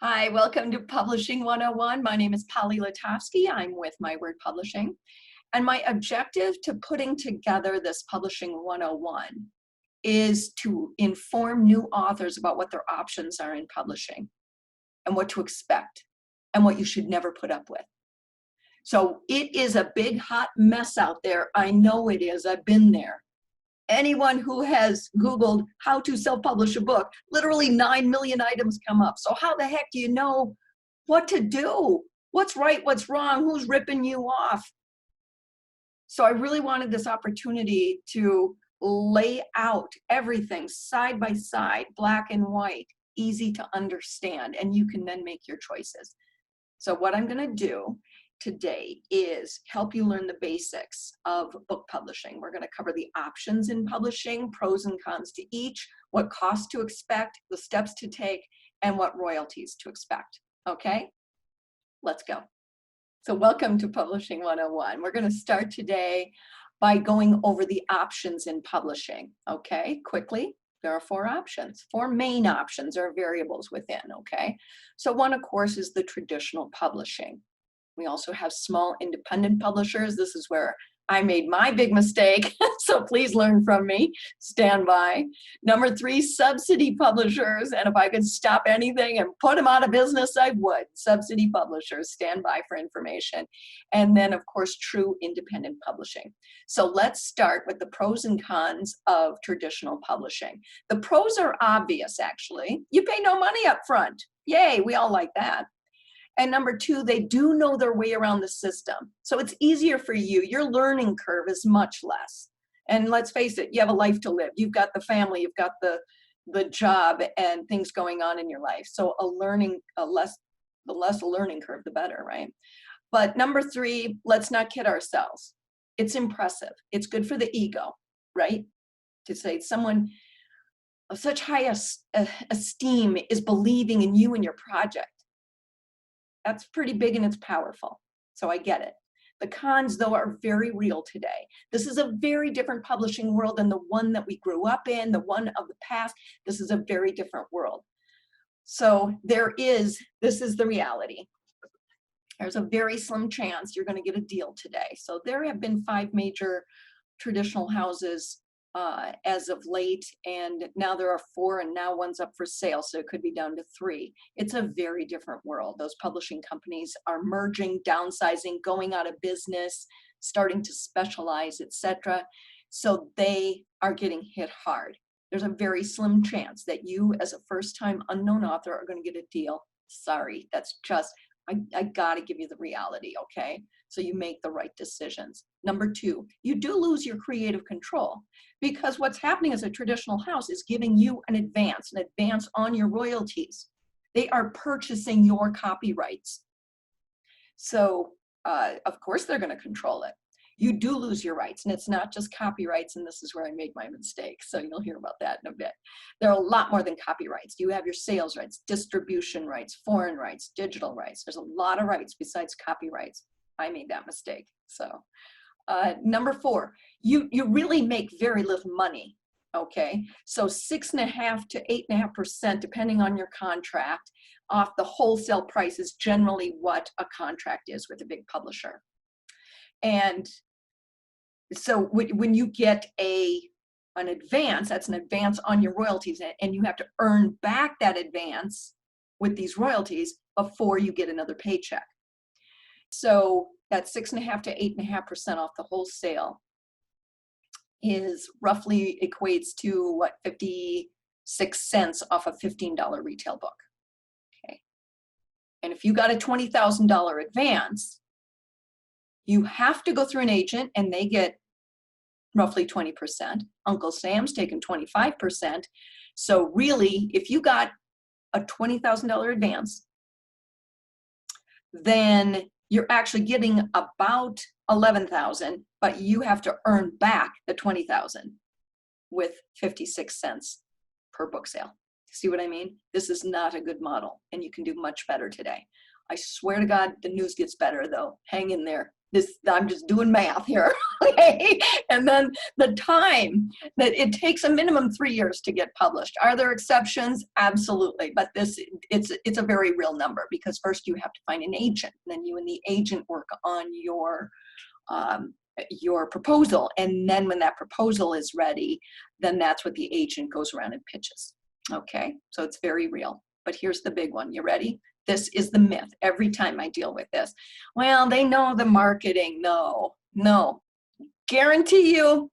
Hi, welcome to Publishing 101. My name is Polly Letofsky. I'm with My Word Publishing. And my objective to putting together this Publishing 101 is to inform new authors about what their options are in publishing and what to expect and what you should never put up with. So it is a big hot mess out there. I know it is. I've been there. Anyone who has Googled how to self-publish a book, literally 9 million items come up. So how the heck do you know what to do? What's right, what's wrong, who's ripping you off? So I really wanted this opportunity to lay out everything side by side, black and white, easy to understand, and you can then make your choices. So what I'm gonna do today is help you learn the basics of book publishing. We're going to cover the options in publishing, pros and cons to each, what costs to expect, the steps to take, and what royalties to expect. Okay, let's go. So welcome to Publishing 101. We're going to start today by going over the options in publishing. Okay, quickly. There are four options, four main options or variables within. Okay, so one, of course, is the traditional publishing. We also have small independent publishers. This is where I made my big mistake, so please learn from me. Stand by. Number three, subsidy publishers. And if I could stop anything and put them out of business, I would. Subsidy publishers, stand by for information. And then, of course, true independent publishing. So let's start with the pros and cons of traditional publishing. The pros are obvious, actually. You pay no money up front. Yay, we all like that. And number two, they do know their way around the system. So it's easier for you. Your learning curve is much less. And let's face it, you have a life to live. You've got the family, you've got the job and things going on in your life. So the less a learning curve, the better, right? But number three, let's not kid ourselves. It's impressive. It's good for the ego, right? To say someone of such high esteem is believing in you and your project. That's pretty big and it's powerful. So I get it. The cons, though, are very real today. This is a very different publishing world than the one that we grew up in, the one of the past. This is a very different world. So this is the reality. There's a very slim chance you're going to get a deal today. So there have been 5 major traditional houses as of late, and now there are 4, and now one's up for sale, so it could be down to 3. It's a very different world. Those publishing companies are merging, downsizing, going out of business, starting to specialize, etc. So they are getting hit hard. There's a very slim chance that you, as a first-time unknown author, are going to get a deal. Sorry, that's just, I got to give you the reality, okay? So you make the right decisions. Number 2, you do lose your creative control, because what's happening as a traditional house is giving you an advance on your royalties. They are purchasing your copyrights. So of course they're going to control it. You do lose your rights, and it's not just copyrights, and this is where I made my mistake, so you'll hear about that in a bit. There are a lot more than copyrights. You have your sales rights, distribution rights, foreign rights, digital rights. There's a lot of rights besides copyrights. I made that mistake. So number 4, you really make very little money, okay? So 6.5% to 8.5%, depending on your contract, off the wholesale price is generally what a contract is with a big publisher. And so when you get an advance, that's an advance on your royalties, and you have to earn back that advance with these royalties before you get another paycheck. So that 6.5% to 8.5% off the wholesale is roughly equates to what, 56 cents off a $15 retail book. Okay. And if you got a $20,000 advance, you have to go through an agent and they get roughly 20%. Uncle Sam's taking 25%. So really, if you got a $20,000 advance, then you're actually getting about $11,000, but you have to earn back the $20,000 with 56 cents per book sale. See what I mean? This is not a good model, and you can do much better today. I swear to God, the news gets better though. Hang in there. I'm just doing math here, okay? And then the time that it takes a minimum 3 years to get published. Are there exceptions? Absolutely, but it's a very real number, because first you have to find an agent, and then you and the agent work on your proposal, and then when that proposal is ready, then that's what the agent goes around and pitches. Okay, so it's very real. But here's the big one. You ready? This is the myth every time I deal with this. Well, they know the marketing. No, no. Guarantee you,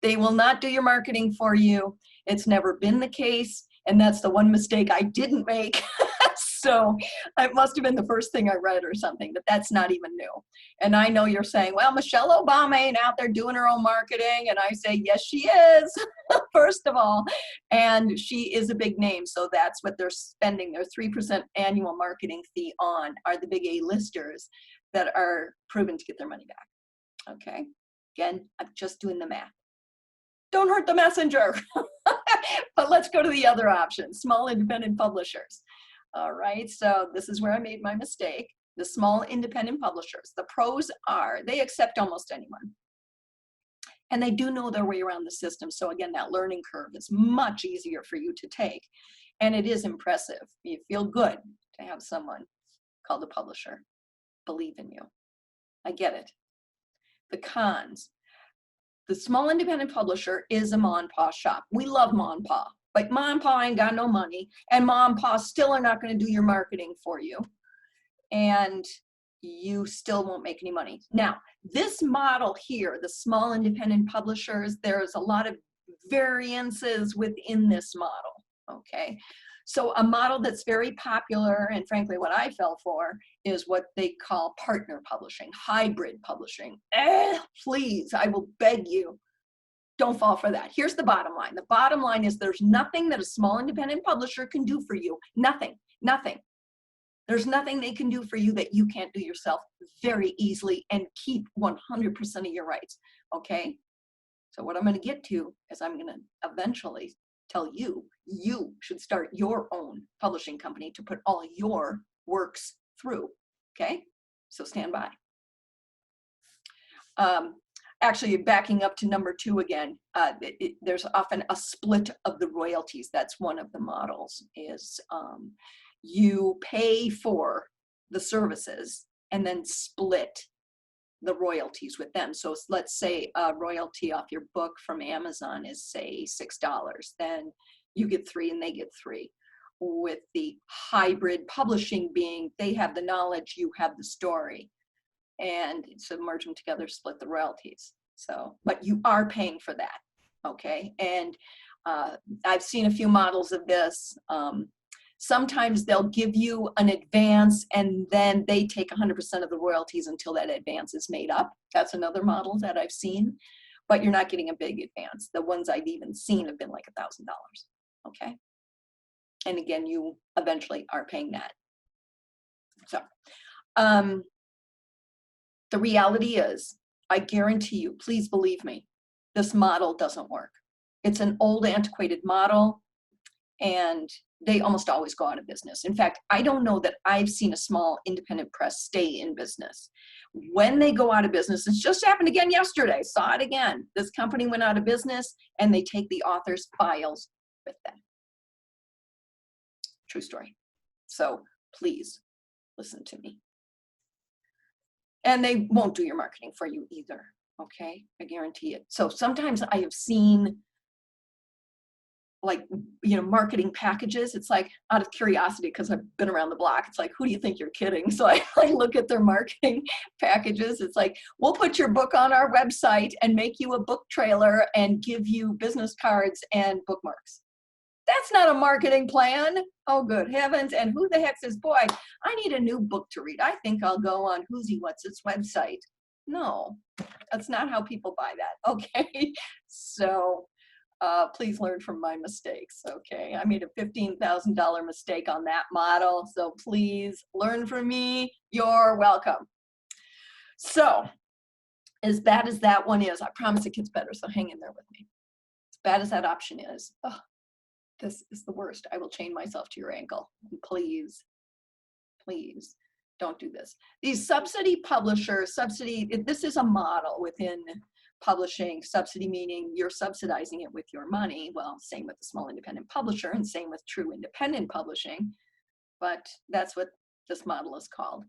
they will not do your marketing for you. It's never been the case, and that's the one mistake I didn't make. So it must have been the first thing I read or something, but that's not even new. And I know you're saying, well, Michelle Obama ain't out there doing her own marketing. And I say, yes, she is, first of all. And she is a big name. So that's what they're spending their 3% annual marketing fee on, are the big A-listers that are proven to get their money back. Okay. Again, I'm just doing the math. Don't hurt the messenger. But let's go to the other option, small independent publishers. All right, so this is where I made my mistake. The small independent publishers, the pros are they accept almost anyone. And they do know their way around the system. So again, that learning curve is much easier for you to take. And it is impressive. You feel good to have someone called a publisher believe in you. I get it. The cons. The small independent publisher is a ma and pa shop. We love ma and pa. But mom and pa ain't got no money, and mom and pa still are not going to do your marketing for you, and you still won't make any money. Now, this model here, the small independent publishers, there's a lot of variances within this model, okay? So a model that's very popular, and frankly what I fell for, is what they call partner publishing, hybrid publishing. Please, I will beg you, don't fall for that. Here's the bottom line. The bottom line is there's nothing that a small independent publisher can do for you. Nothing, nothing. There's nothing they can do for you that you can't do yourself very easily and keep 100% of your rights, okay? So what I'm gonna get to is I'm gonna eventually tell you, you should start your own publishing company to put all your works through, okay? So stand by. Actually, backing up to number 2 again, there's often a split of the royalties. That's one of the models, is you pay for the services and then split the royalties with them. So let's say a royalty off your book from Amazon is, say, $6. Then you get 3 and they get 3. With the hybrid publishing being, they have the knowledge, you have the story. And so merge them together, split the royalties. So, but you are paying for that, okay? And I've seen a few models of this. Sometimes they'll give you an advance and then they take 100% of the royalties until that advance is made up. That's another model that I've seen, but you're not getting a big advance. The ones I've even seen have been like $1,000, okay? And again, you eventually are paying that. So, the reality is, I guarantee you, please believe me, this model doesn't work. It's an old, antiquated model, and they almost always go out of business. In fact, I don't know that I've seen a small independent press stay in business. When they go out of business, it's just happened again yesterday, saw it again. This company went out of business, and they take the author's files with them. True story. So please listen to me. And they won't do your marketing for you either, okay? I guarantee it. So sometimes I have seen, like, you know, marketing packages. It's like, out of curiosity, because I've been around the block, it's like, who do you think you're kidding? So I look at their marketing packages. It's like, we'll put your book on our website and make you a book trailer and give you business cards and bookmarks. That's not a marketing plan. Oh, good heavens. And who the heck says, boy, I need a new book to read. I think I'll go on Who's What's Its website. No, that's not how people buy that. Okay. So please learn from my mistakes. Okay. I made a $15,000 mistake on that model. So please learn from me. You're welcome. So as bad as that one is, I promise it gets better. So hang in there with me. As bad as that option is, oh, this is the worst. I will chain myself to your ankle. Please, please Don't do this. These subsidy publishers, this is a model within publishing. Subsidy meaning you're subsidizing it with your money. Well, same with the small independent publisher and same with true independent publishing, but that's what this model is called.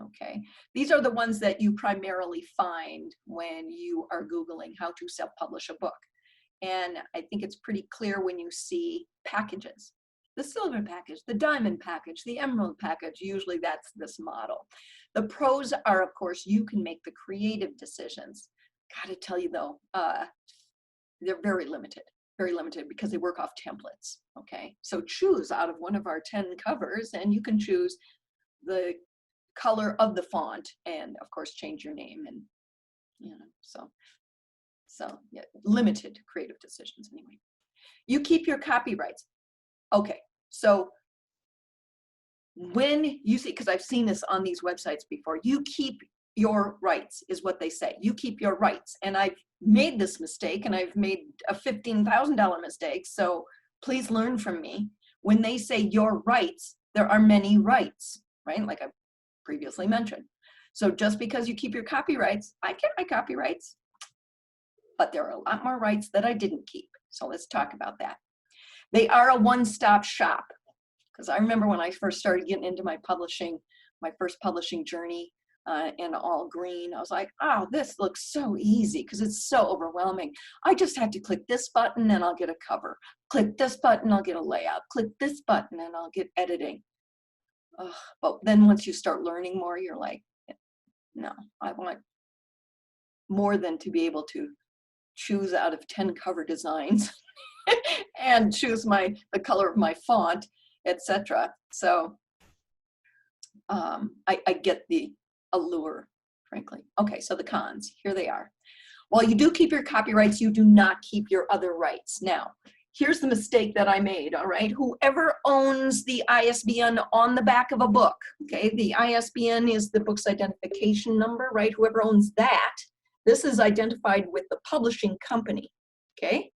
Okay, these are the ones that you primarily find when you are Googling how to self-publish a book. And I think it's pretty clear when you see packages. The silver package, the diamond package, the emerald package, usually that's this model. The pros are, of course, you can make the creative decisions. Gotta tell you though, they're very limited because they work off templates, okay? So choose out of one of our 10 covers and you can choose the color of the font and of course change your name and, you know, so yeah, limited creative decisions anyway. You keep your copyrights. Okay, so when you see, because I've seen this on these websites before, you keep your rights is what they say. You keep your rights. And I've made this mistake and I've made a $15,000 mistake. So please learn from me. When they say your rights, there are many rights, right? Like I previously mentioned. So just because you keep your copyrights, I kept my copyrights, but there are a lot more rights that I didn't keep. So let's talk about that. They are a one-stop shop. Because I remember when I first started getting into my publishing, my first publishing journey in all green, I was like, oh, this looks so easy because it's so overwhelming. I just have to click this button and I'll get a cover. Click this button, I'll get a layout. Click this button and I'll get editing. But then once you start learning more, you're like, no, I want more than to be able to choose out of 10 cover designs and choose the color of my font, etc. So I get the allure, frankly. Okay, so the cons, here they are. While you do keep your copyrights, you do not keep your other rights. Now, here's the mistake that I made, all right? Whoever owns the ISBN on the back of a book, okay? The ISBN is the book's identification number, right? Whoever owns that, this is identified with the publishing company, okay?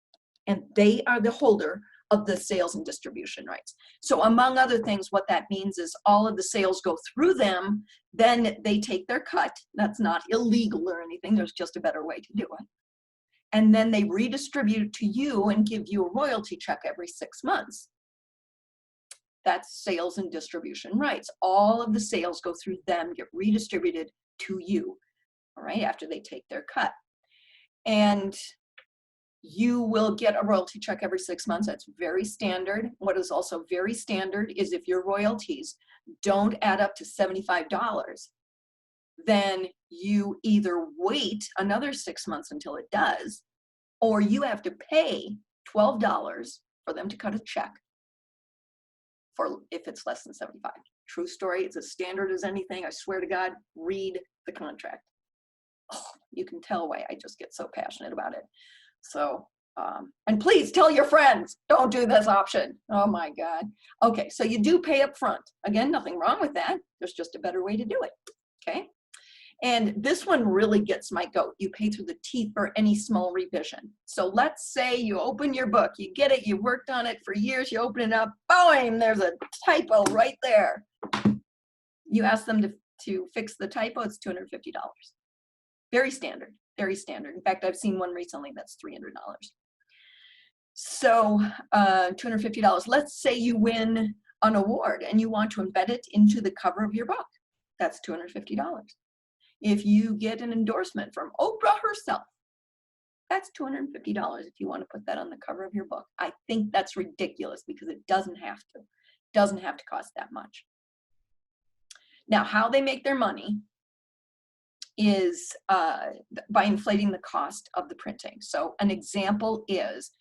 And they are the holder of the sales and distribution rights. So among other things, what that means is all of the sales go through them, then they take their cut. That's not illegal or anything, there's just a better way to do it. And then they redistribute to you and give you a royalty check every 6 months. That's sales and distribution rights. All of the sales go through them, get redistributed to you, all right, after they take their cut. And you will get a royalty check every 6 months. That's very standard. What is also very standard is if your royalties don't add up to $75, then you either wait another 6 months until it does, or you have to pay $12 for them to cut a check for if it's less than 75. True story, it's as standard as anything. I swear to God, read the contract. Oh, you can tell why I just get so passionate about it. So, and please tell your friends, don't do this option. Oh my God. Okay, so you do pay up front. Again, nothing wrong with that. There's just a better way to do it, okay? And this one really gets my goat. You pay through the teeth for any small revision. So let's say you open your book, you get it, you worked on it for years, you open it up, boom, there's a typo right there. You ask them to fix the typo, it's $250. Very standard, very standard. In fact, I've seen one recently that's $300. So $250. Let's say you win an award and you want to embed it into the cover of your book. That's $250. If you get an endorsement from Oprah herself, that's $250 if you want to put that on the cover of your book. I think that's ridiculous because it doesn't have to cost that much. Now, how they make their money is by inflating the cost of the printing. So an example is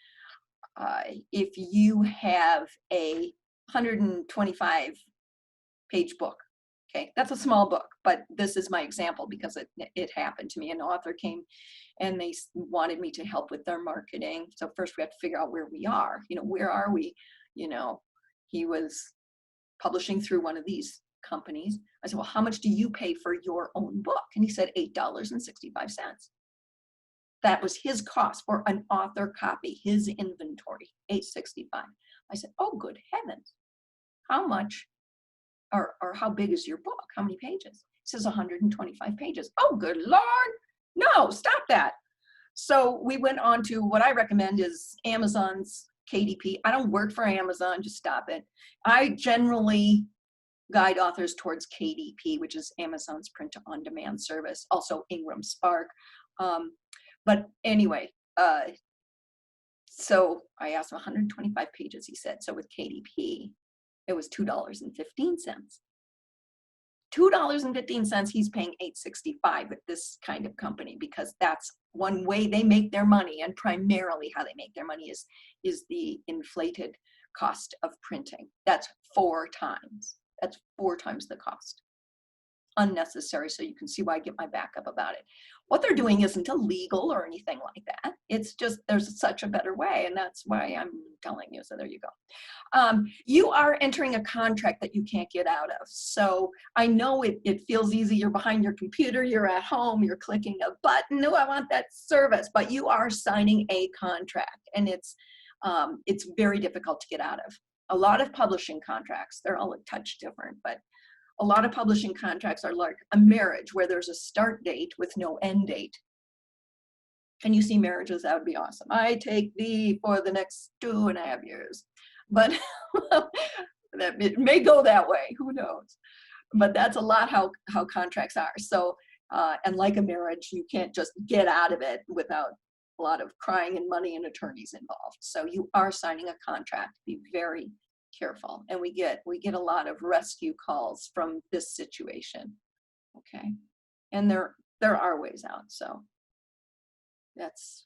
if you have a 125-page book, okay, that's a small book, but this is my example because it happened to me. An author came and they wanted me to help with their marketing. So first we have to figure out where we are. You know, where are we? You know, he was publishing through one of these companies. I said, well, how much do you pay for your own book? And he said $8.65. That was his cost for an author copy, his inventory, $8.65. I said, oh, good heavens. How much or how big is your book? How many pages? It says 125 pages. Oh, good Lord. No, stop that. So we went on to what I recommend is Amazon's KDP. I don't work for Amazon, just stop it. I generally guide authors towards KDP, which is Amazon's print-on-demand service, also Ingram Spark. But anyway, so I asked him 125 pages, he said. So with KDP, it was $2.15. $2.15, he's paying $8.65 with this kind of company, because that's one way they make their money, and primarily how they make their money is the inflated cost of printing. That's 4 times. That's 4 times the cost. Unnecessary, so you can see why I get my back up about it. What they're doing isn't illegal or anything like that. It's just there's such a better way, and that's why I'm telling you. So there you go. You are entering a contract that you can't get out of. So I know it feels easy. You're behind your computer, you're at home, you're clicking a button. No, I want that service, but you are signing a contract, and it's very difficult to get out of. A lot of publishing contracts, they're all a touch different, but a lot of publishing contracts are like a marriage where there's a start date with no end date. Can you see marriages? That would be awesome. I take thee for the next 2.5 years. But it may go that way, who knows? But that's a lot how contracts are. So, and like a marriage, you can't just get out of it without a lot of crying and money and attorneys involved. So you are signing a contract. Be very careful. And we get a lot of rescue calls from this situation. Okay. And there are ways out. So it's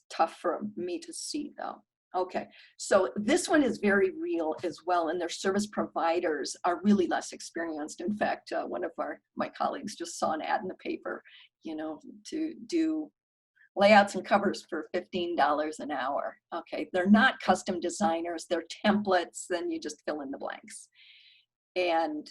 tough for me to see though. Okay. So this one is very real as well. And their service providers are really less experienced. In fact, one of my colleagues just saw an ad in the paper, to do layouts and covers for $15 an hour. Okay, they're not custom designers, they're templates, then you just fill in the blanks. And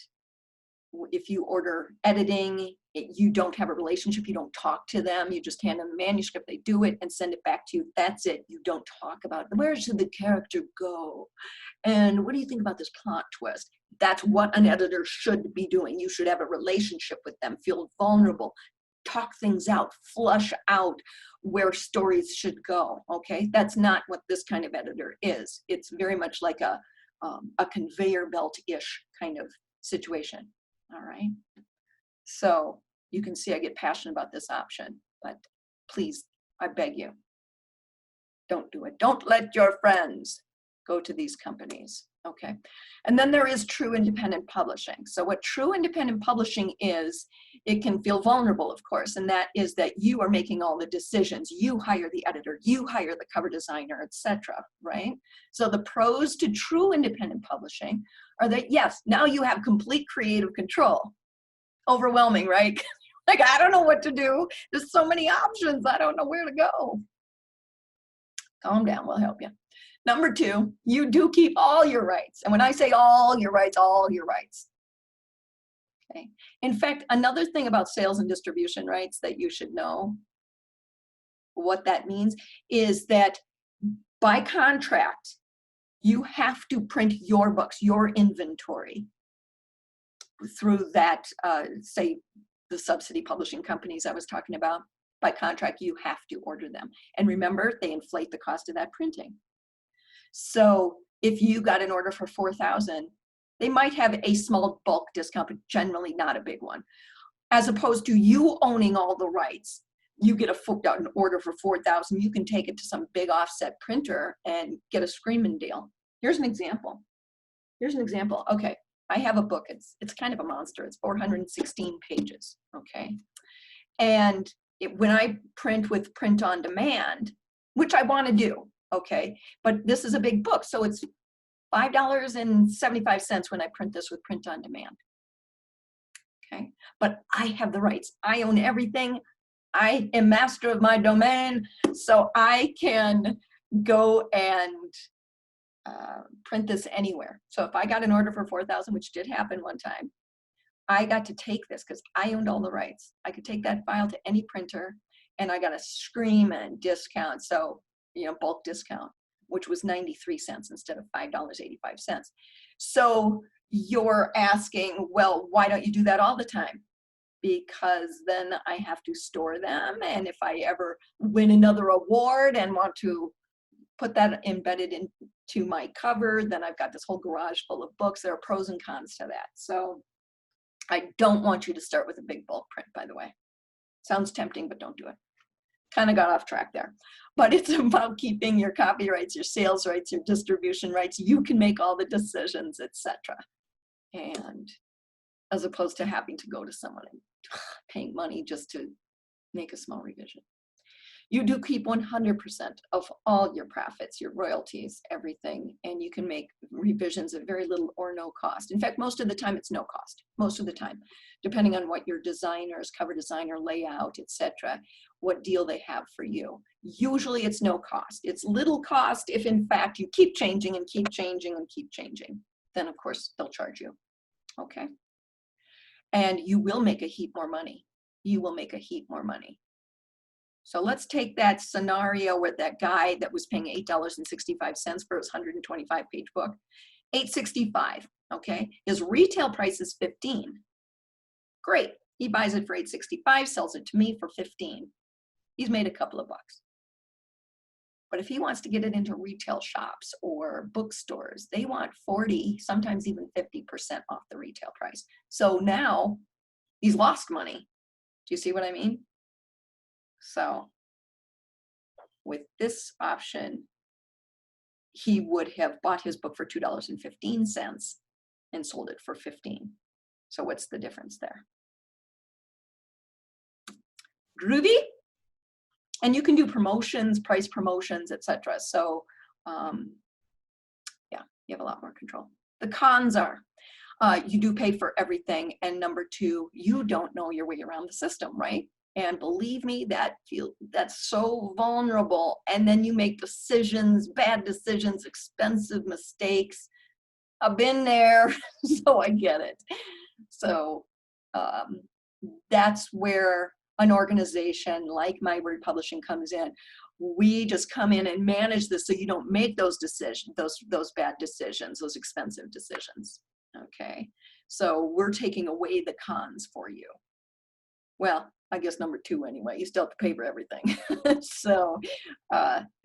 if you order editing, you don't have a relationship, you don't talk to them, you just hand them the manuscript, they do it and send it back to you. That's it. You don't talk about where should the character go? And what do you think about this plot twist? That's what an editor should be doing. You should have a relationship with them, feel vulnerable, talk things out, flush out where stories should go. Okay, that's not what this kind of editor is. It's very much like a conveyor belt-ish kind of situation. All right, so you can see I get passionate about this option, but please, I beg you, don't do it. Don't let your friends go to these companies. Okay, and then there is true independent publishing. So what true independent publishing is, it can feel vulnerable, of course, and that is that you are making all the decisions. You hire the editor, you hire the cover designer, etc. Right? So the pros to true independent publishing are that, yes, now you have complete creative control. Overwhelming, right? Like, I don't know what to do. There's so many options. I don't know where to go. Calm down, we'll help you. Number 2, you do keep all your rights. And when I say all your rights, all your rights. Okay. In fact, another thing about sales and distribution rights that you should know what that means is that by contract, you have to print your books, your inventory through that, say, the Subsidy publishing companies I was talking about. By contract, you have to order them. And remember, they inflate the cost of that printing. So if you got an order for 4,000, they might have a small bulk discount, but generally not a big one. As opposed to you owning all the rights, you get an order for 4,000, you can take it to some big offset printer and get a screaming deal. Here's an example. Okay, I have a book. It's kind of a monster. It's 416 pages. Okay, and when I print with print on demand, which I want to do. Okay, but this is a big book, so it's $5.75 when I print this with print on demand. Okay, but I have the rights. I own everything. I am master of my domain, so I can go and print this anywhere. So if I got an order for 4,000, which did happen one time, I got to take this because I owned all the rights. I could take that file to any printer, and I got a screaming discount. So, bulk discount, which was 93 cents instead of $5.85. So you're asking, well, why don't you do that all the time? Because then I have to store them. And if I ever win another award and want to put that embedded into my cover, then I've got this whole garage full of books. There are pros and cons to that. So I don't want you to start with a big bulk print, by the way. Sounds tempting, but don't do it. Kind of got off track there. But it's about keeping your copyrights, your sales rights, your distribution rights. You can make all the decisions, etc. And as opposed to having to go to someone and paying money just to make a small revision. You do keep 100% of all your profits, your royalties, everything, and you can make revisions at very little or no cost. In fact, most of the time it's no cost, most of the time, depending on what your designers, cover designer, layout, etc., what deal they have for you. Usually it's no cost. It's little cost if in fact you keep changing and keep changing and keep changing. Then of course they'll charge you, okay? And you will make a heap more money. You will make a heap more money. So let's take that scenario where that guy that was paying $8.65 for his 125-page book, $8.65, okay? His retail price is $15. Great, he buys it for $8.65, sells it to me for $15. He's made a couple of bucks. But if he wants to get it into retail shops or bookstores, they want 40, sometimes even 50% off the retail price. So now he's lost money. Do you see what I mean? So with this option, he would have bought his book for $2.15 and sold it for $15. So what's the difference there? Groovy? And you can do promotions, price promotions, etc. So yeah, you have a lot more control. The cons are, you do pay for everything. And number two, you don't know your way around the system, right? And believe me, that's so vulnerable. And then you make decisions, bad decisions, expensive mistakes. I've been there, so I get it. So that's where an organization like My Word Publishing comes in. We just come in and manage this so you don't make those decisions, those bad decisions, those expensive decisions. Okay, so we're taking away the cons for you. Well, I guess number two anyway, you still have to pay for everything. So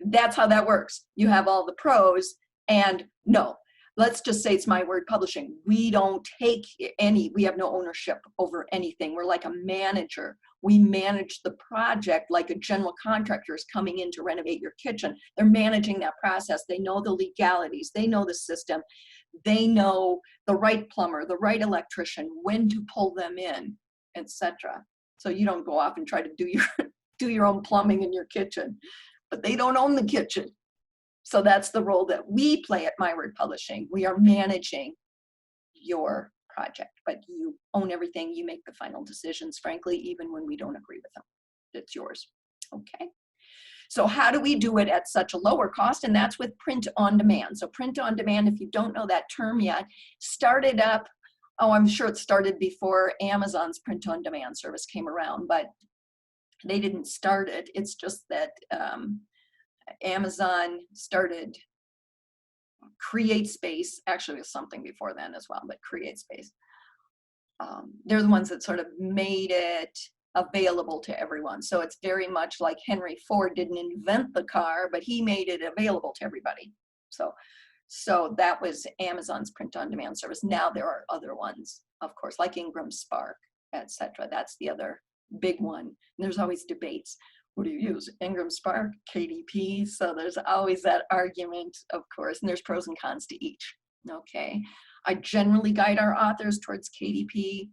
that's how that works. You have all the pros, and no, let's just say it's My Word Publishing. We don't take any, we have no ownership over anything. We're like a manager. We manage the project like a general contractor is coming in to renovate your kitchen. They're managing that process. They know the legalities. They know the system. They know the right plumber, the right electrician, when to pull them in, etc. So you don't go off and try to do your own plumbing in your kitchen, but they don't own the kitchen. So that's the role that we play at My Word Publishing. We are managing your project, but you own everything. You make the final decisions, frankly, even when we don't agree with them. It's yours, okay? So how do we do it at such a lower cost? And that's with print on demand. So print on demand, if you don't know that term yet, started up, oh, I'm sure it started before Amazon's print on demand service came around, but they didn't start it. It's just that Amazon started CreateSpace, actually it was something before then as well, but CreateSpace. They're the ones that sort of made it available to everyone. So it's very much like Henry Ford didn't invent the car, but he made it available to everybody. So that was Amazon's print on demand service. Now there are other ones, of course, like Ingram Spark, etc. That's the other big one. And there's always debates. What do you use? Ingram Spark, KDP? So there's always that argument, of course, and there's pros and cons to each, okay? I generally guide our authors towards KDP,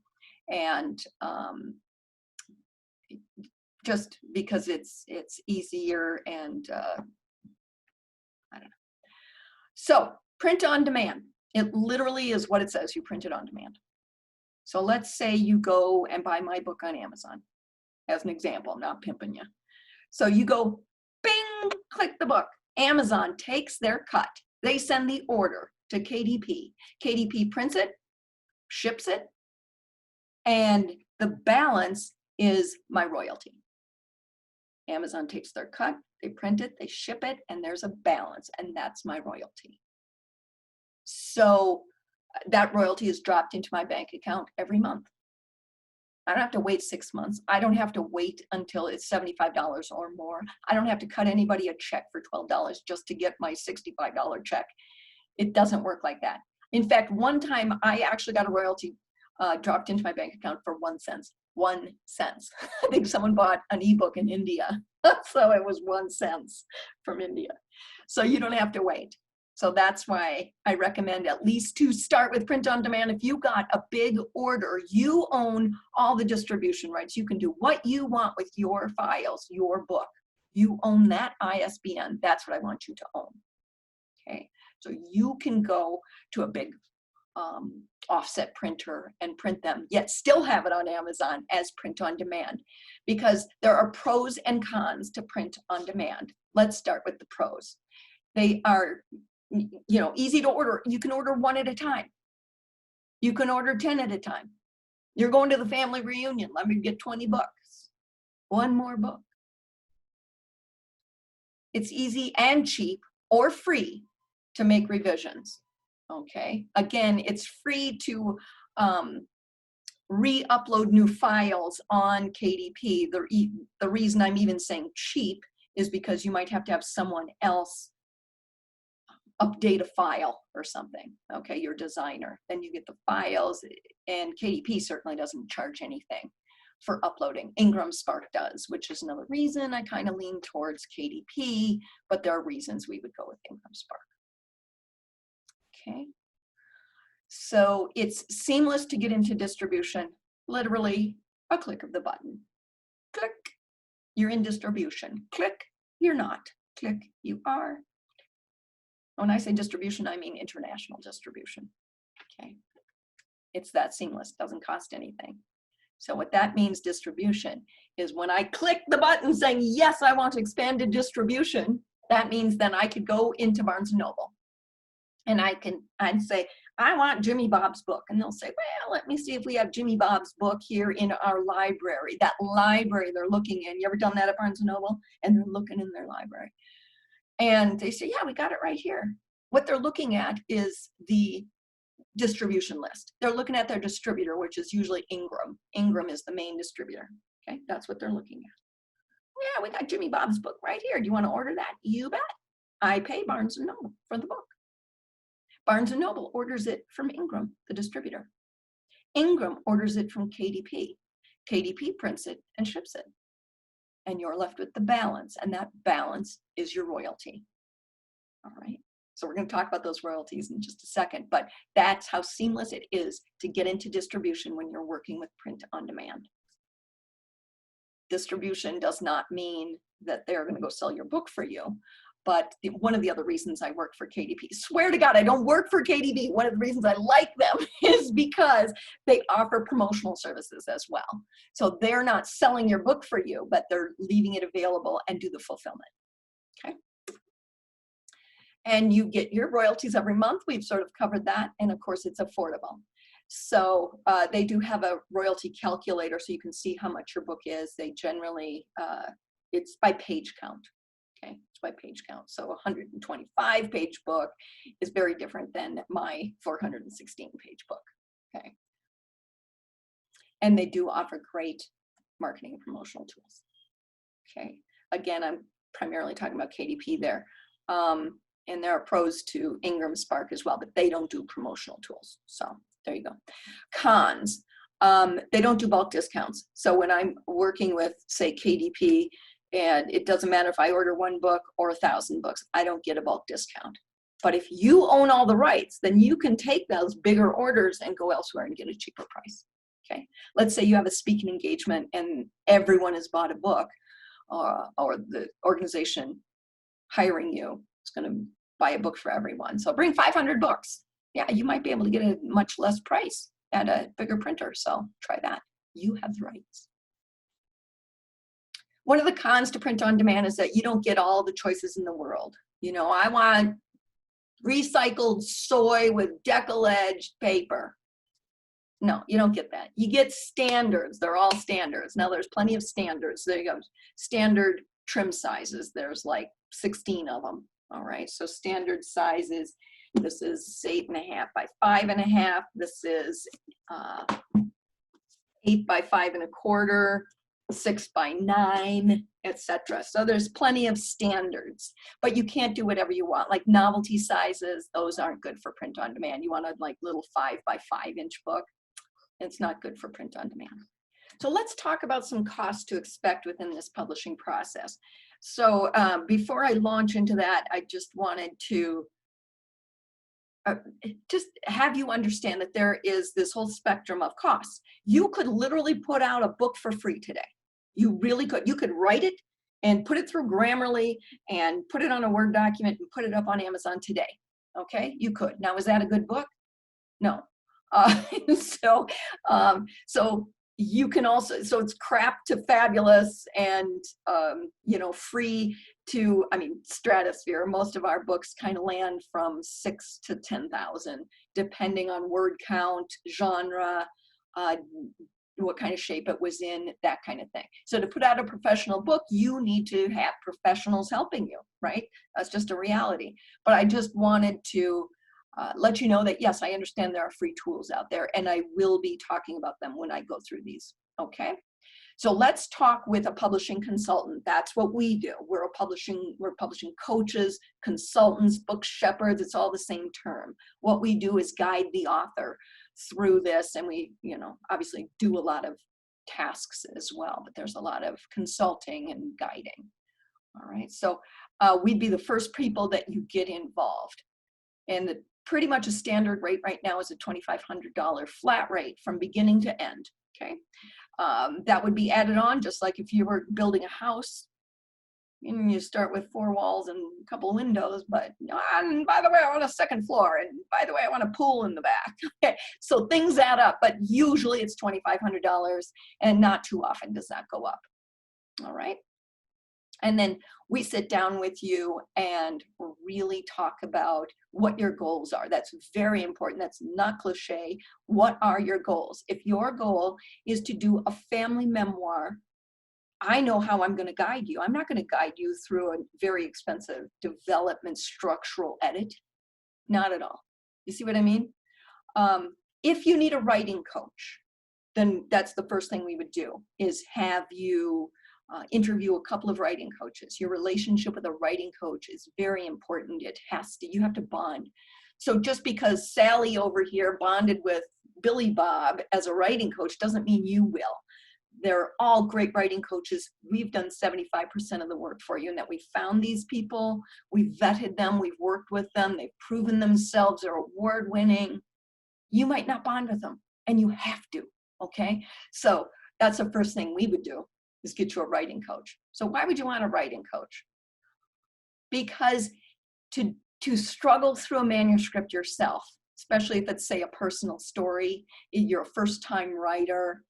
and just because it's easier and I don't know. So print on demand, it literally is what it says, you print it on demand. So let's say you go and buy my book on Amazon, as an example, I'm not pimping you. So you go, bing, click the book. Amazon takes their cut. They send the order to KDP. KDP prints it, ships it, and the balance is my royalty. Amazon takes their cut, they print it, they ship it, and there's a balance, and that's my royalty. So that royalty is dropped into my bank account every month. I don't have to wait 6 months. I don't have to wait until it's $75 or more. I don't have to cut anybody a check for $12 just to get my $65 check. It doesn't work like that. In fact, one time I actually got a royalty dropped into my bank account for 1 cent. 1 cent. I think someone bought an ebook in India. So it was 1 cent from India. So you don't have to wait. So that's why I recommend at least to start with print on demand. If you got a big order, you own all the distribution rights. You can do what you want with your files, your book. You own that ISBN. That's what I want you to own. Okay, so you can go to a big offset printer and print them, yet still have it on Amazon as print on demand, because there are pros and cons to print on demand. Let's start with the pros. They are, you know, easy to order. You can order 1 at a time. You can order 10 at a time. You're going to the family reunion. Let me get 20 bucks. 1 more book. It's easy and cheap or free to make revisions. Okay. Again, it's free to re-upload new files on KDP. The reason I'm even saying cheap is because you might have to have someone else update a file or something, okay, your designer. Then you get the files, and KDP certainly doesn't charge anything for uploading. Ingram Spark does, which is another reason I kind of lean towards KDP, but there are reasons we would go with Ingram Spark. Okay, so it's seamless to get into distribution, literally a click of the button. Click, you're in distribution. Click, you're not. Click, you are. When I say distribution, I mean international distribution. Okay, it's that seamless, doesn't cost anything. So what that means, distribution, is when I click the button saying, yes, I want to expand to distribution, that means then I could go into Barnes & Noble and I'd say, I want Jimmy Bob's book. And they'll say, well, let me see if we have Jimmy Bob's book here in our library. That library they're looking in. You ever done that at Barnes & Noble? And they're looking in their library. And they say, yeah, we got it right here. What they're looking at is the distribution list. They're looking at their distributor, which is usually Ingram. Ingram is the main distributor. Okay, that's what they're looking at. Yeah, we got Jimmy Bob's book right here. Do you want to order that? You bet. I pay Barnes & Noble for the book. Barnes & Noble orders it from Ingram, the distributor. Ingram orders it from KDP. KDP prints it and ships it. And you're left with the balance, and that balance is your royalty. All right, so we're going to talk about those royalties in just a second, but that's how seamless it is to get into distribution when you're working with print on demand. Distribution does not mean that they're going to go sell your book for you, but one of the other reasons I work for KDP, swear to God, I don't work for KDP. One of the reasons I like them is because they offer promotional services as well. So they're not selling your book for you, but they're leaving it available and do the fulfillment. Okay. And you get your royalties every month. We've sort of covered that. And of course, it's affordable. So they do have a royalty calculator so you can see how much your book is. They generally, it's by page count. Okay, it's by page count. So a 125-page book is very different than my 416-page book. Okay. And they do offer great marketing and promotional tools. Okay. Again, I'm primarily talking about KDP there. And there are pros to Ingram Spark as well, but they don't do promotional tools. So there you go. Cons. They don't do bulk discounts. So when I'm working with, say, KDP, and it doesn't matter if I order 1 book or 1,000 books, I don't get a bulk discount. But if you own all the rights, then you can take those bigger orders and go elsewhere and get a cheaper price. Okay. Let's say you have a speaking engagement and everyone has bought a book, or the organization hiring you is going to buy a book for everyone. So bring 500 books. Yeah, you might be able to get a much less price at a bigger printer. So try that. You have the rights. One of the cons to print on demand is that you don't get all the choices in the world. You know, I want recycled soy with decal-edged paper. No, you don't get that. You get standards. They're all standards. Now there's plenty of standards. There you go. Standard trim sizes. There's like 16 of them. All right. So standard sizes. This is 8.5 by 5.5. This is 8 by 5.25, 6 by 9, etc. So there's plenty of standards, but you can't do whatever you want. Like novelty sizes, those aren't good for print on demand. You want a like little 5 by 5-inch book. It's not good for print on demand. So let's talk about some costs to expect within this publishing process. So before I launch into that, I just wanted to just have you understand that there is this whole spectrum of costs. You could literally put out a book for free today. You really could. You could write it and put it through Grammarly and put it on a Word document and put it up on Amazon today. Okay, you could. Now, is that a good book? No. So you can also, so it's crap to fabulous and, you know, free to, I mean, stratosphere. Most of our books kind of land from 6 to 10,000, depending on word count, genre, what kind of shape it was in, that kind of thing. So to put out a professional book, you need to have professionals helping you, right? That's just a reality. But I just wanted to let you know that, yes, I understand there are free tools out there, and I will be talking about them when I go through these, okay? So let's talk with a publishing consultant. That's what we do. We're publishing coaches, consultants, book shepherds. It's all the same term. What we do is guide the author through this, and we, you know, obviously do a lot of tasks as well, but there's a lot of consulting and guiding. All right, so we'd be the first people that you get involved. And pretty much a standard rate right now is a $2,500 flat rate from beginning to end, okay? That would be added on just like if you were building a house and you start with 4 walls and a couple windows, but and by the way, I want a second floor, and by the way, I want a pool in the back. Okay, so things add up, but usually it's $2,500, and not too often does that go up. All right. And then we sit down with you and really talk about what your goals are. That's very important. That's not cliche. What are your goals? If your goal is to do a family memoir, I know how I'm going to guide you. I'm not going to guide you through a very expensive development structural edit. Not at all. You see what I mean? If you need a writing coach, then that's the first thing we would do, is have you interview a couple of writing coaches. Your relationship with a writing coach is very important. You have to bond. So just because Sally over here bonded with Billy Bob as a writing coach doesn't mean you will. They're all great writing coaches. We've done 75% of the work for you, and that we found these people, we've vetted them, we've worked with them, they've proven themselves, they're award-winning. You might not bond with them, and you have to, okay? So that's the first thing we would do, is get you a writing coach. So why would you want a writing coach? Because to struggle through a manuscript yourself, especially if it's, say, a personal story, you're a first-time writer,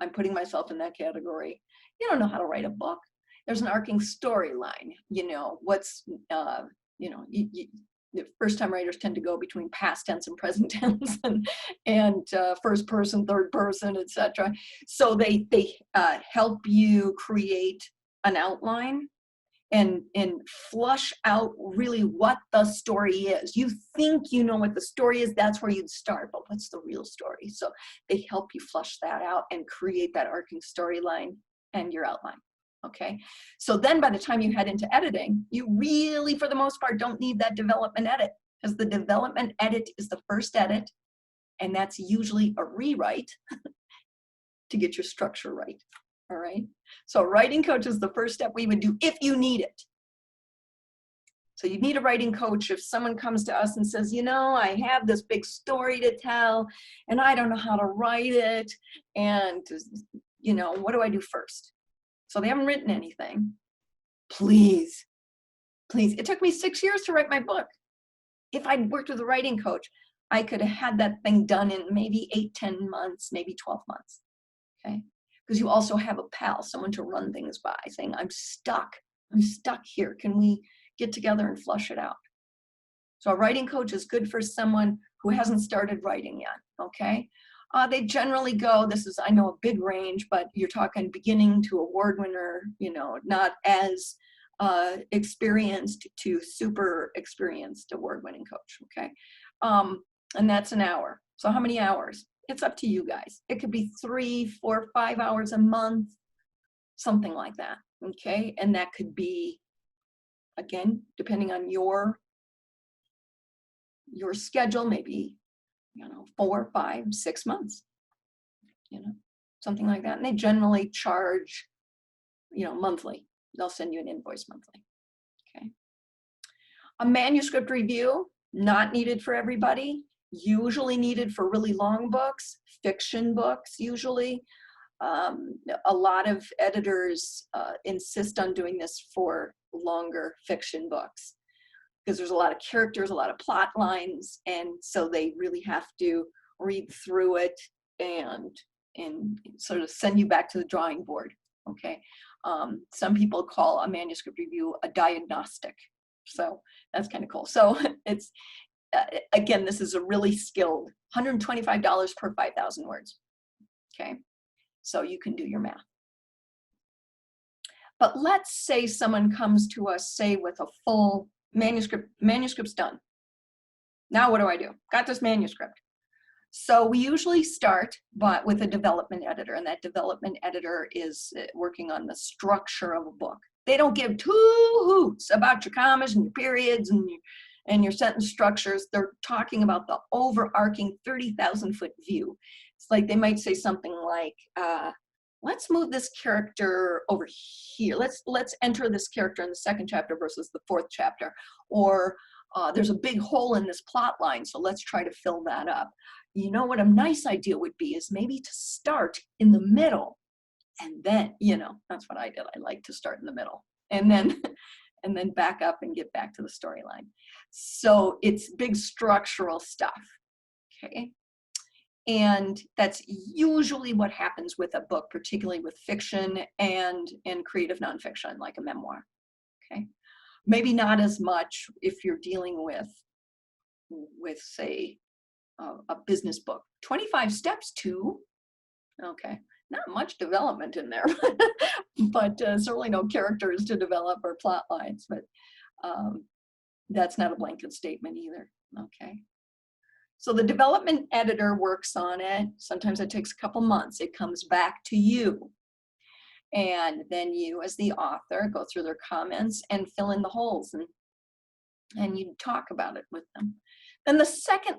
I'm putting myself in that category, you don't know how to write a book. There's an arcing storyline, you know, you know, the first-time writers tend to go between past tense and present tense, and first person, third person, etc. So they help you create an outline and flush out really what the story is. You think you know what the story is, that's where you'd start, but what's the real story? So they help you flush that out and create that arcing storyline and your outline. Okay, so then by the time you head into editing, you really, for the most part, don't need that development edit, because the development edit is the first edit, and that's usually a rewrite to get your structure right. All right, so writing coach is the first step we would do if you need it. So you need a writing coach if someone comes to us and says, you know, I have this big story to tell, and I don't know how to write it, and, you know, what do I do first? So they haven't written anything. Please, please. It took me 6 years to write my book. If I'd worked with a writing coach, I could have had that thing done in maybe 8, 10 months, maybe 12 months, okay? Because you also have a pal, someone to run things by, saying, I'm stuck here. Can we get together and flush it out? So a writing coach is good for someone who hasn't started writing yet, okay? They generally go, this is, I know, a big range, but you're talking beginning to award winner, you know, not as experienced to super experienced award-winning coach, okay? And that's an hour. So how many hours? It's up to you guys. It could be 3, 4, 5 hours a month, something like that, okay? And that could be, again, depending on your schedule, maybe, 4, 5, 6 months, something like that. And they generally charge, monthly. They'll send you an invoice monthly, okay? A manuscript review, not needed for everybody, usually needed for really long books, fiction books usually. A lot of editors insist on doing this for longer fiction books because there's a lot of characters, a lot of plot lines, and so they really have to read through it and sort of send you back to the drawing board, okay? Some people call a manuscript review a diagnostic, so that's kind of cool. So it's, again, this is a really skilled, $125 per 5,000 words, okay? So you can do your math. But let's say someone comes to us, say, with a full manuscript's done. Now what do I do? Got this manuscript. So we usually start with a development editor, and that development editor is working on the structure of a book. They don't give two hoots about your commas and your periods and your sentence structures. They're talking about the overarching 30,000-foot view. It's like they might say something like, let's move this character over here. Let's enter this character in the 2nd chapter versus the 4th chapter. Or there's a big hole in this plot line, so let's try to fill that up. You know what a nice idea would be is maybe to start in the middle, and then, that's what I did. I like to start in the middle and then back up and get back to the storyline. So it's big structural stuff, okay? And that's usually what happens with a book, particularly with fiction and creative nonfiction, like a memoir, okay? Maybe not as much if you're dealing with say, a business book. 25 steps to, okay, not much development in there, but certainly no characters to develop or plot lines, but that's not a blanket statement either, okay? So the development editor works on it. Sometimes it takes a couple months. It comes back to you. And then you, as the author, go through their comments and fill in the holes, and you talk about it with them. Then the second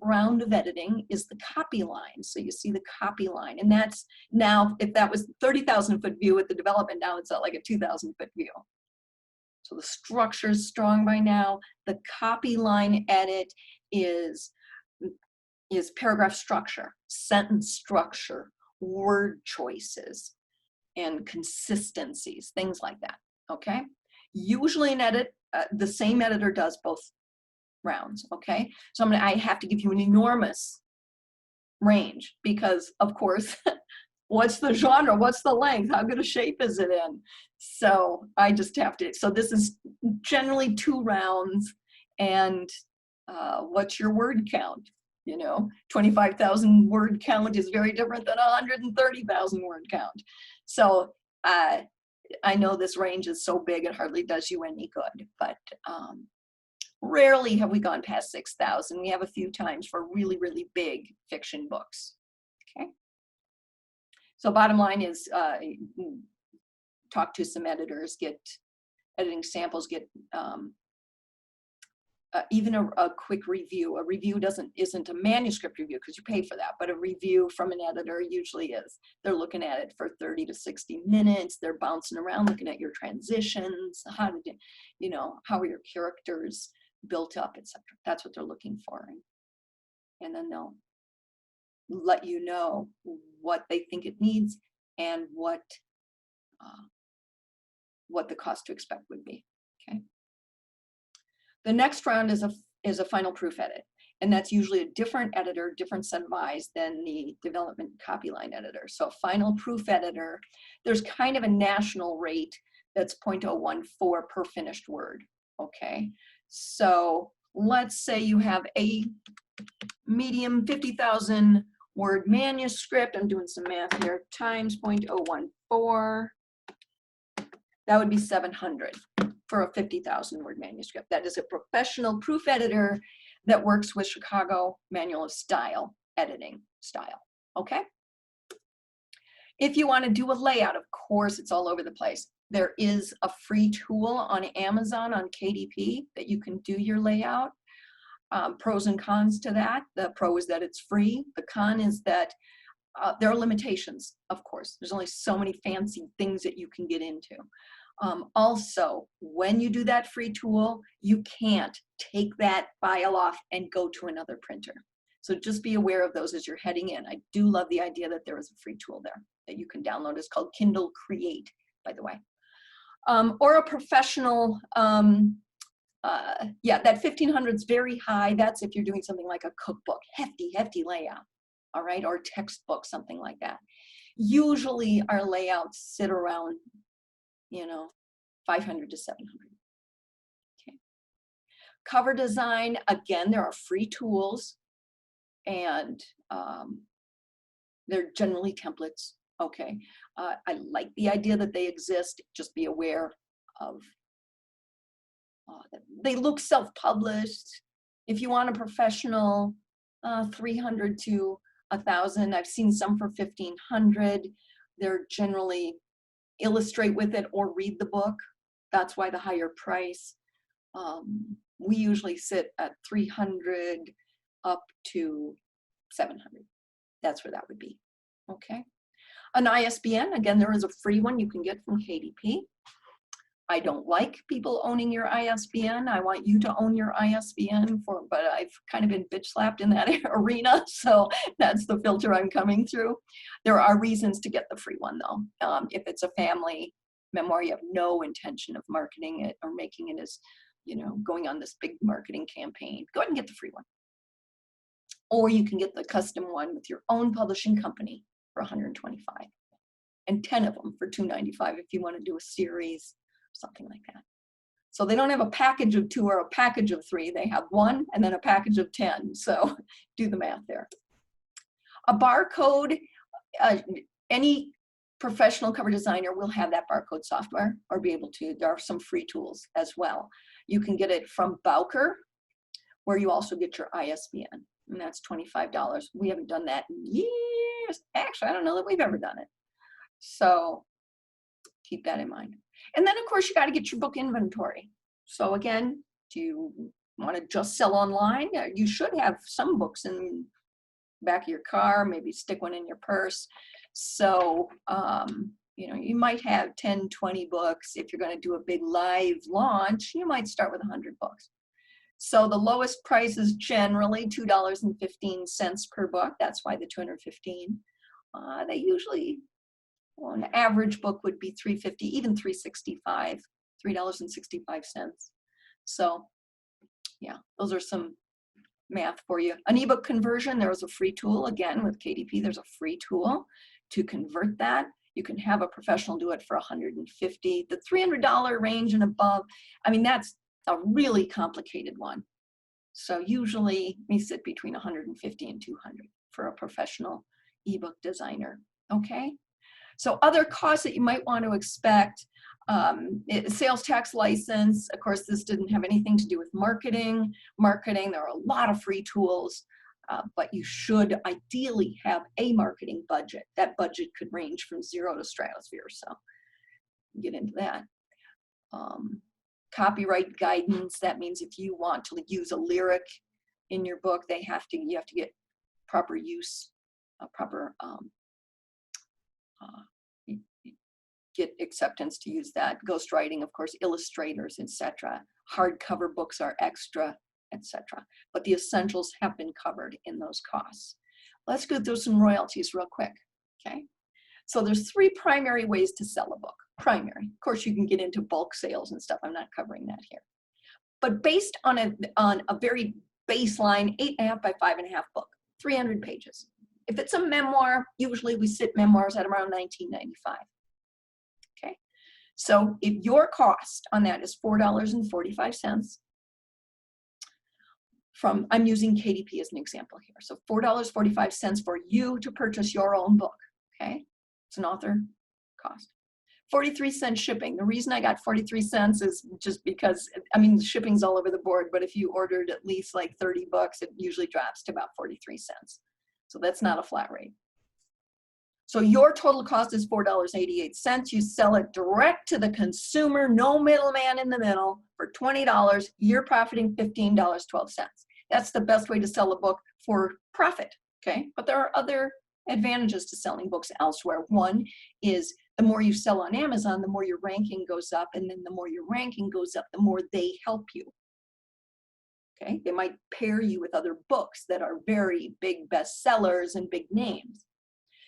round of editing is the copy line. So you see the copy line, and that's now, if that was 30,000-foot view with the development, now it's like a 2,000-foot view. So the structure is strong by now. The copy line edit is paragraph structure, sentence structure, word choices, and consistencies, things like that, okay? Usually an edit, the same editor does both rounds, okay? So I have to give you an enormous range because, of course, what's the genre? What's the length? How good a shape is it in? So I just have to, so this is generally 2 rounds, and what's your word count? 25,000 word count is very different than 130,000 word count. So I know this range is so big it hardly does you any good, but rarely have we gone past 6,000. We have a few times for really, really big fiction books, okay? So bottom line is talk to some editors, get editing samples, get even a quick review. A review isn't a manuscript review because you pay for that, but a review from an editor usually is. They're looking at it for 30 to 60 minutes. They're bouncing around looking at your transitions. How are your characters built up, etc. That's what they're looking for. And then they'll let you know what they think it needs and what the cost to expect would be, okay? The next round is a final proof edit, and that's usually a different editor, different set of eyes than the development copy line editor. So final proof editor, there's kind of a national rate that's 0.014 per finished word, okay? So let's say you have a medium 50,000 word manuscript. I'm doing some math here, times 0.014. That would be $700 for a 50,000 word manuscript. That is a professional proof editor that works with Chicago Manual of Style editing style, okay? If you want to do a layout, of course, it's all over the place. There is a free tool on Amazon, on KDP, that you can do your layout. Pros and cons to that. The pro is that it's free. The con is that there are limitations, of course. There's only so many fancy things that you can get into. Also, when you do that free tool, you can't take that file off and go to another printer. So just be aware of those as you're heading in. I do love the idea that there is a free tool there that you can download. It's called Kindle Create, by the way. Or a professional, yeah, that 1,500 is very high. That's if you're doing something like a cookbook, hefty layout, all right, or textbook, something like that. Usually our layouts sit around, you know, 500 to 700. Okay. Cover design, again, there are free tools, and they're generally templates. Okay, I like the idea that they exist. Just be aware of that they look self-published. If you want a professional, 300 to 1,000. I've seen some for 1,500. They're generally illustrate with it or read the book. That's why the higher price. We usually sit at 300 up to 700. That's where that would be. Okay. An ISBN, again, there is a free one you can get from KDP. I don't like people owning your ISBN. I want you to own your ISBN, but I've kind of been bitch slapped in that arena, so that's the filter I'm coming through. There are reasons to get the free one, though. If it's a family memoir, you have no intention of marketing it or making it as, you know, going on this big marketing campaign, go ahead and get the free one. Or you can get the custom one with your own publishing company for $125, and 10 of them for $295 if you want to do a series, something like that. So they don't have a package of 2 or a package of 3. They have 1 and then a package of 10. So do the math there. A barcode, any professional cover designer will have that barcode software or be able to. There are some free tools as well. You can get it from Bowker, where you also get your ISBN, and that's $25. We haven't done that in years. Actually, I don't know that we've ever done it. So keep that in mind. And then, of course, you got to get your book inventory. So again, do you want to just sell online? You should have some books in the back of your car, maybe stick one in your purse. So, you know, you might have 10, 20 books. If you're going to do a big live launch, you might start with 100 books. So the lowest price is generally $2.15 per book. That's why the 215. They usually, well, an average book would be $3.50, even $3.65, $3.65. So yeah, those are some math for you. An ebook conversion, there's a free tool. Again, with KDP, there's a free tool to convert that. You can have a professional do it for $150. The $300 range and above, I mean, that's a really complicated one. So usually we sit between 150 and 200 for a professional ebook designer. Okay. So other costs that you might want to expect, sales tax license. Of course, this didn't have anything to do with marketing. There are a lot of free tools, but you should ideally have a marketing budget. That budget could range from 0 to stratosphere, so get into that. Copyright guidance, that means if you want to use a lyric in your book, you have to get proper use, get acceptance to use that. Ghostwriting, of course, illustrators, etc. Hardcover books are extra, etc. But the essentials have been covered in those costs. Let's go through some royalties real quick, okay? So there's 3 primary ways to sell a book. Primary. Of course, you can get into bulk sales and stuff. I'm not covering that here. But based on a very baseline 8.5 by 5.5 book, 300 pages. If it's a memoir, usually we sit memoirs at around $19.95. Okay. So if your cost on that is $4.45 from, I'm using KDP as an example here. So $4.45 for you to purchase your own book. Okay. It's an author cost. 43-cent shipping. The reason I got 43 cents is just because, I mean, the shipping's all over the board, but if you ordered at least like 30 bucks, it usually drops to about 43 cents. So that's not a flat rate. So your total cost is $4.88. You sell it direct to the consumer, no middleman in the middle, for $20. You're profiting $15.12. That's the best way to sell a book for profit, okay? But there are other advantages to selling books elsewhere. One is the more you sell on Amazon, the more your ranking goes up, and then the more your ranking goes up, the more they help you. Okay, they might pair you with other books that are very big bestsellers and big names.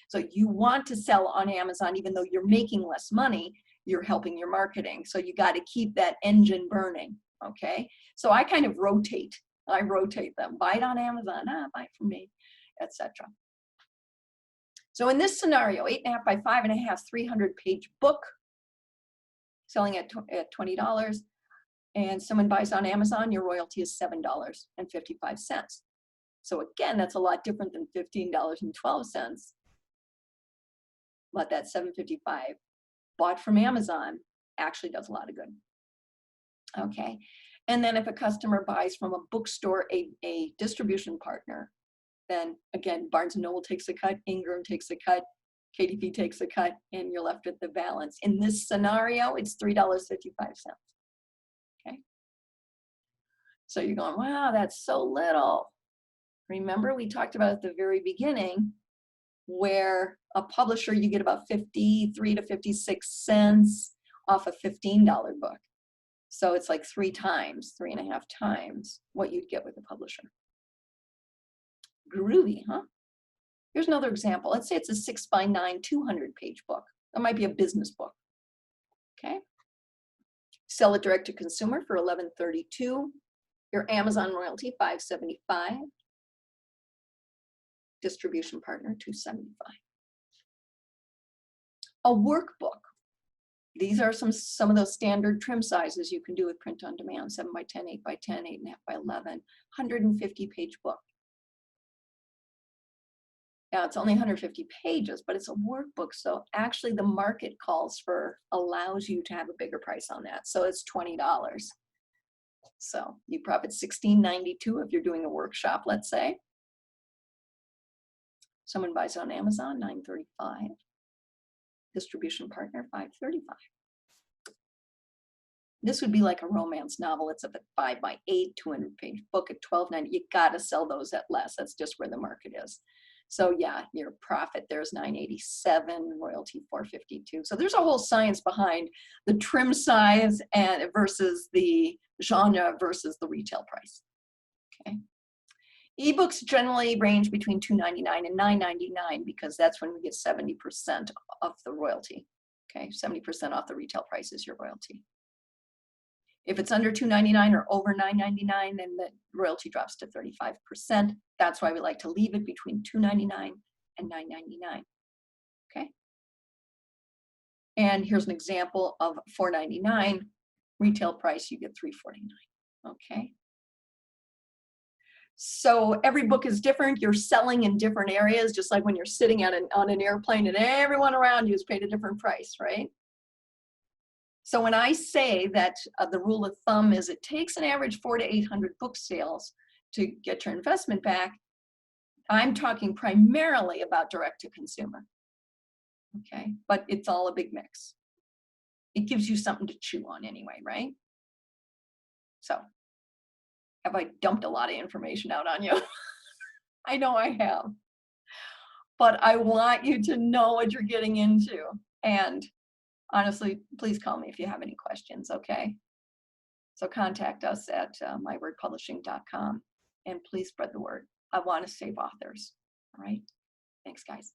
So you want to sell on Amazon, even though you're making less money, you're helping your marketing. So you got to keep that engine burning, okay? So I kind of rotate. I rotate them. Buy it on Amazon, buy it from me, etc. So in this scenario, 8.5 by 5.5, 300-page book, selling at $20, and someone buys on Amazon, your royalty is $7.55. So again, that's a lot different than $15.12. But that $7.55 bought from Amazon actually does a lot of good. Okay, and then if a customer buys from a bookstore, a distribution partner, then again, Barnes & Noble takes a cut, Ingram takes a cut, KDP takes a cut, and you're left with the balance. In this scenario, it's $3.55. Okay, so you're going, wow, that's so little. Remember, we talked about at the very beginning where a publisher, you get about 53 to 56 cents off a $15 book. So it's like 3.5 times what you'd get with a publisher. Groovy, huh? Here's another example. Let's say it's a 6 by 9, 200-page book. That might be a business book. Okay. Sell it direct to consumer for $11.32. Your Amazon royalty, $5.75. Distribution partner, $2.75. A workbook. These are some of those standard trim sizes you can do with print on demand: 7 by 10, 8 by 10, 8.5 by 11, 150-page book. Now it's only 150 pages, but it's a workbook. So actually the market allows you to have a bigger price on that. So it's $20. So you profit $16.92 if you're doing a workshop, let's say. Someone buys it on Amazon, $9.35. Distribution partner, $5.35. This would be like a romance novel. It's up at 5 by 8, 200-page book at $12.90. You got to sell those at less. That's just where the market is. So yeah, your profit there's $9.87, royalty $4.52. So there's a whole science behind the trim size and versus the genre versus the retail price. Okay. Ebooks generally range between $2.99 and $9.99 because that's when we get 70% of the royalty. Okay, 70% off the retail price is your royalty. If it's under $2.99 or over $9.99, then the royalty drops to 35%. That's why we like to leave it between $2.99 and $9.99. Okay. And here's an example of $4.99 retail price. You get $3.49. Okay. So every book is different. You're selling in different areas, just like when you're sitting on an airplane and everyone around you is paid a different price, right? So when I say that the rule of thumb is it takes an average 400 to 800 book sales to get your investment back, I'm talking primarily about direct to consumer. Okay, but it's all a big mix. It gives you something to chew on anyway, right? So have I dumped a lot of information out on you? I know I have. But I want you to know what you're getting into. And honestly, please call me if you have any questions, okay? So contact us at mywordpublishing.com and please spread the word. I want to save authors, all right? Thanks, guys.